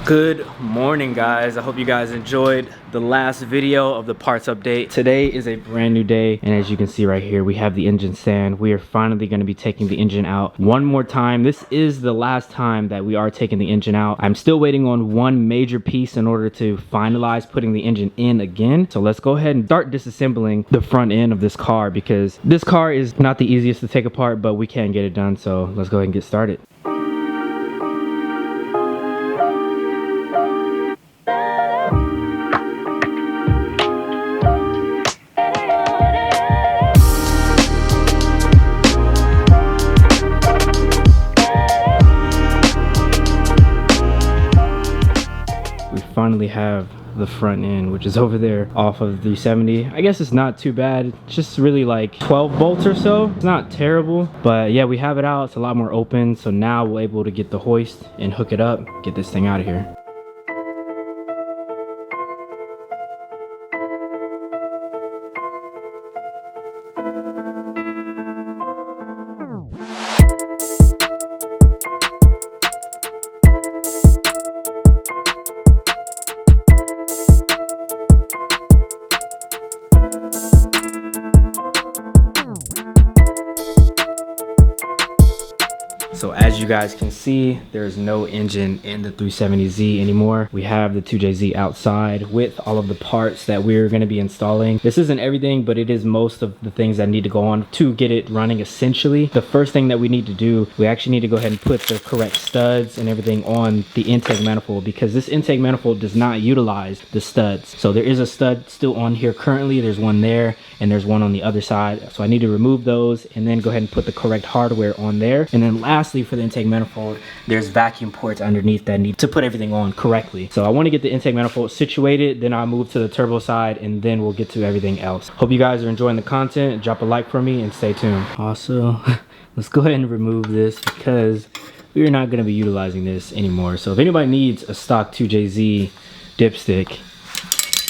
Good morning, guys. I hope you guys enjoyed the last video of the parts update. Today is a brand new day, and as you can see right here, we have the engine stand. We are finally going to be taking the engine out one more time. This is the last time that we are taking the engine out. I'm still waiting on one major piece in order to finalize putting the engine in again. So let's go ahead and start disassembling the front end of this car, because this car is not the easiest to take apart, but we can get it done. So let's go ahead and get started. Finally have the front end, which is over there off of 370. I guess it's not too bad. It's just really like 12 bolts or so. It's not terrible, but yeah, we have it out. It's a lot more open. So now we're able to get the hoist and hook it up, get this thing out of here. So as you guys can see, there's no engine in the 370Z anymore. We have the 2JZ outside with all of the parts that we're going to be installing. This isn't everything, but it is most of the things that need to go on to get it running essentially. The first thing that we need to do, we actually need to go ahead and put the correct studs and everything on the intake manifold, because this intake manifold does not utilize the studs. So there is a stud still on here currently. There's one there and there's one on the other side. So I need to remove those and then go ahead and put the correct hardware on there. And then lastly, for the intake manifold, there's vacuum ports underneath that need to put everything on correctly. So I want to get the intake manifold situated, then I'll move to the turbo side, and then we'll get to everything else. Hope you guys are enjoying the content. Drop a like for me and stay tuned. Also, let's go ahead and remove this because we are not going to be utilizing this anymore. So if anybody needs a stock 2JZ dipstick,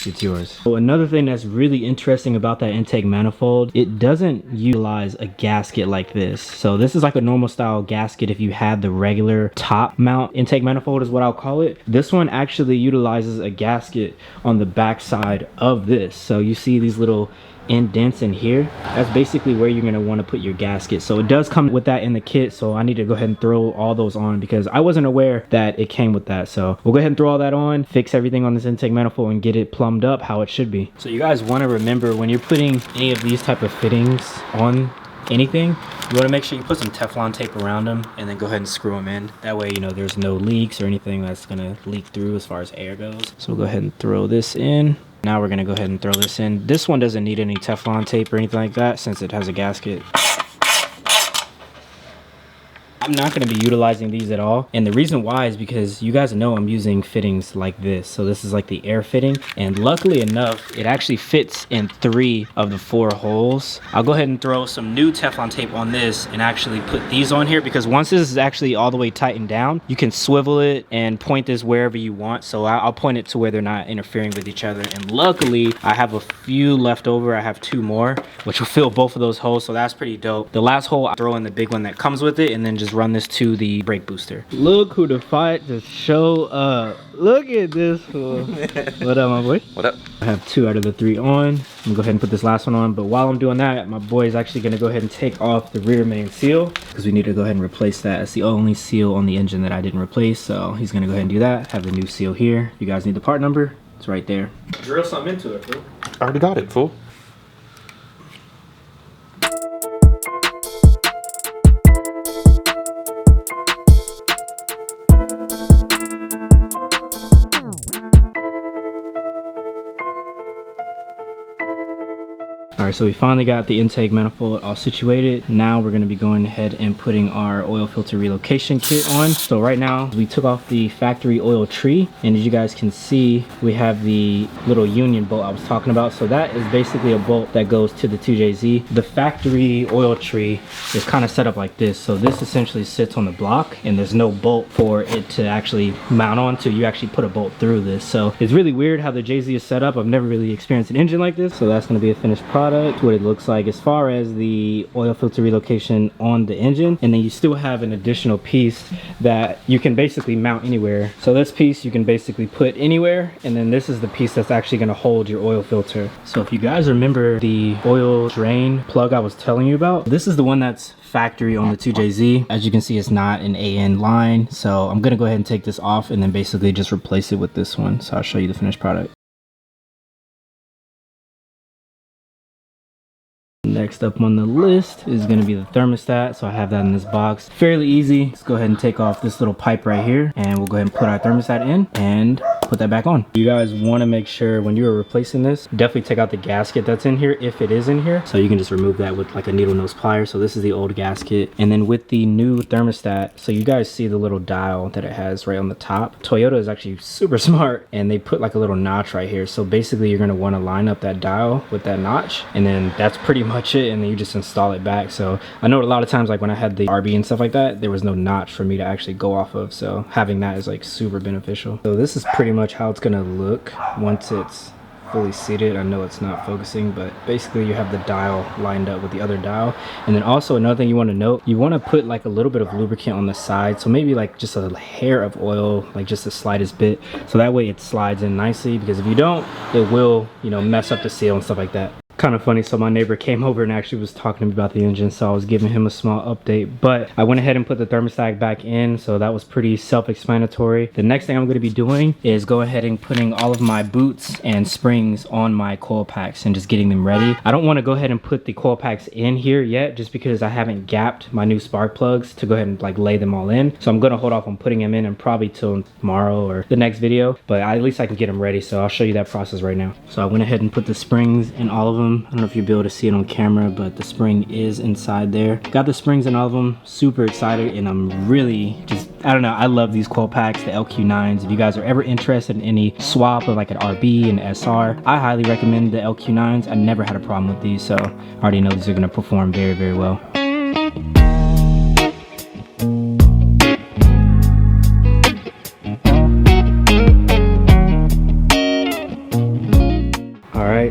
it's yours. So another thing that's really interesting about that intake manifold, it doesn't utilize a gasket like this. So this is like a normal style gasket if you had the regular top mount intake manifold is what I'll call it. This one actually utilizes a gasket on the back side of this. So you see these little indents in here. That's basically where you're going to want to put your gasket. So it does come with that in the kit, so I need to go ahead and throw all those on because I wasn't aware that it came with that. So we'll go ahead and throw all that on, fix everything on this intake manifold, and get it plumbed up how it should be. So you guys want to remember, when you're putting any of these type of fittings on anything, you want to make sure you put some Teflon tape around them and then go ahead and screw them in. That way, you know, there's no leaks or anything that's going to leak through as far as air goes. So we'll go ahead and throw this in. Now we're going to go ahead and throw this in. This one doesn't need any Teflon tape or anything like that since it has a gasket. I'm not going to be utilizing these at all, and the reason why is because you guys know I'm using fittings like this. So this is like the air fitting, and luckily enough it actually fits in 3 of the 4 holes. I'll go ahead and throw some new Teflon tape on this and actually put these on here, because once this is actually all the way tightened down, you can swivel it and point this wherever you want. So I'll point it to where they're not interfering with each other, and luckily I have a few left over. I have 2 more which will fill both of those holes, so that's pretty dope. The last hole, I'll throw in the big one that comes with it and then just run this to the brake booster. Look who the fight to show up. Look at this fool. What up, my boy? What up? I have 2 out of the 3 on. I'm gonna go ahead and put this last one on, but while I'm doing that, my boy is actually gonna go ahead and take off the rear main seal because we need to go ahead and replace that. It's the only seal on the engine that I didn't replace, so he's gonna go ahead and do that. Have the new seal here. If you guys need the part number, it's right there. Drill something into it, fool. I already got it, fool. Alright, so we finally got the intake manifold all situated. Now we're going to be going ahead and putting our oil filter relocation kit on. So right now we took off the factory oil tree, and as you guys can see, we have the little union bolt I was talking about. So that is basically a bolt that goes to the 2JZ. The factory oil tree is kind of set up like this. So this essentially sits on the block and there's no bolt for it to actually mount on to. You actually put a bolt through this. So it's really weird how the JZ is set up. I've never really experienced an engine like this. So that's going to be a finished product. product, what it looks like as far as the oil filter relocation on the engine. And then you still have an additional piece that you can basically mount anywhere. So this piece you can basically put anywhere, and then this is the piece that's actually going to hold your oil filter. So if you guys remember the oil drain plug I was telling you about, this is the one that's factory on the 2JZ. As you can see, it's not an AN line, so I'm gonna go ahead and take this off and then basically just replace it with this one. So I'll show you the finished product. Next up on the list is going to be the thermostat. So I have that in this box. Fairly easy. Let's go ahead and take off this little pipe right here, and we'll go ahead and put our thermostat in and put that back on. You guys want to make sure when you are replacing this, definitely take out the gasket that's in here if it is in here. So you can just remove that with like a needle nose plier. So this is the old gasket. And then with the new thermostat, so you guys see the little dial that it has right on the top. Toyota is actually super smart, and they put like a little notch right here. So basically you're going to want to line up that dial with that notch, and then that's pretty much it, and then you just install it back. So I know a lot of times, like when I had the RB and stuff like that, there was no notch for me to actually go off of, so having that is like super beneficial. So this is pretty much how it's gonna look once it's fully seated. I know it's not focusing, but basically you have the dial lined up with the other dial. And then also another thing you want to note, you want to put like a little bit of lubricant on the side, so maybe like just a hair of oil, like just the slightest bit, so that way it slides in nicely, because if you don't, it will, you know, mess up the seal and stuff like that. Kind of funny, so my neighbor came over and actually was talking to me about the engine, so I was giving him a small update. But I went ahead and put the thermostat back in, so that was pretty self-explanatory. The next thing I'm going to be doing is go ahead and putting all of my boots and springs on my coil packs and just getting them ready. I don't want to go ahead and put the coil packs in here yet, just because I haven't gapped my new spark plugs to go ahead and like lay them all in. So I'm going to hold off on putting them in, and probably till tomorrow or the next video, but at least I can get them ready. So I'll show you that process right now. So I went ahead and put the springs in all of them. I don't know if you'll be able to see it on camera, but the spring is inside there. Got the springs in all of them. Super excited, and I'm really just, I don't know, I love these coil packs, the LQ9s. If you guys are ever interested in any swap of like an RB and SR, I highly recommend the LQ9s. I never had a problem with these, so I already know these are going to perform very, very well.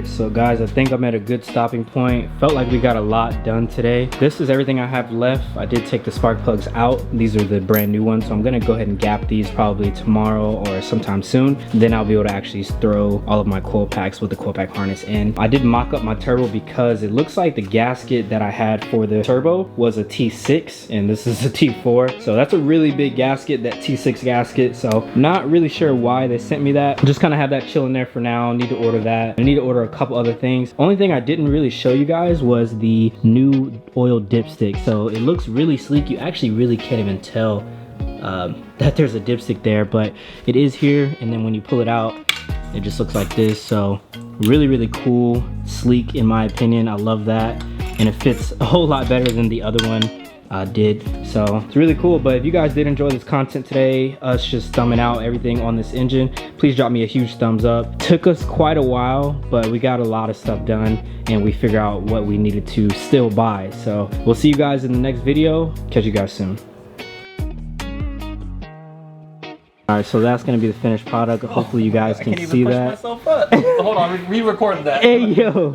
So guys, I think I'm at a good stopping point. Felt like we got a lot done today. This is everything I have left. I did take the spark plugs out. These are the brand new ones, so I'm gonna go ahead and gap these probably tomorrow or sometime soon. Then I'll be able to actually throw all of my coil packs with the coil pack harness in. I did mock up my turbo because it looks like the gasket that I had for the turbo was a T6 and this is a T4. So that's a really big gasket, that T6 gasket. So not really sure why they sent me that. Just kind of have that chilling there for now. Need to order that. I need to order a couple other things. Only thing I didn't really show you guys was the new oil dipstick. So it looks really sleek. You actually really can't even tell that there's a dipstick there, but it is here. And then when you pull it out, it just looks like this. So really, really cool, sleek in my opinion. I love that, and it fits a whole lot better than the other one did. So it's really cool. But if you guys did enjoy this content today, us just thumbing out everything on this engine, please drop me a huge thumbs up. Took us quite a while, but we got a lot of stuff done, and we figured out what we needed to still buy. So we'll see you guys in the next video. Catch you guys soon. All right, so that's gonna be the finished product. Hopefully you guys can see that. Myself up. Hold on, re-record that. Hey yo.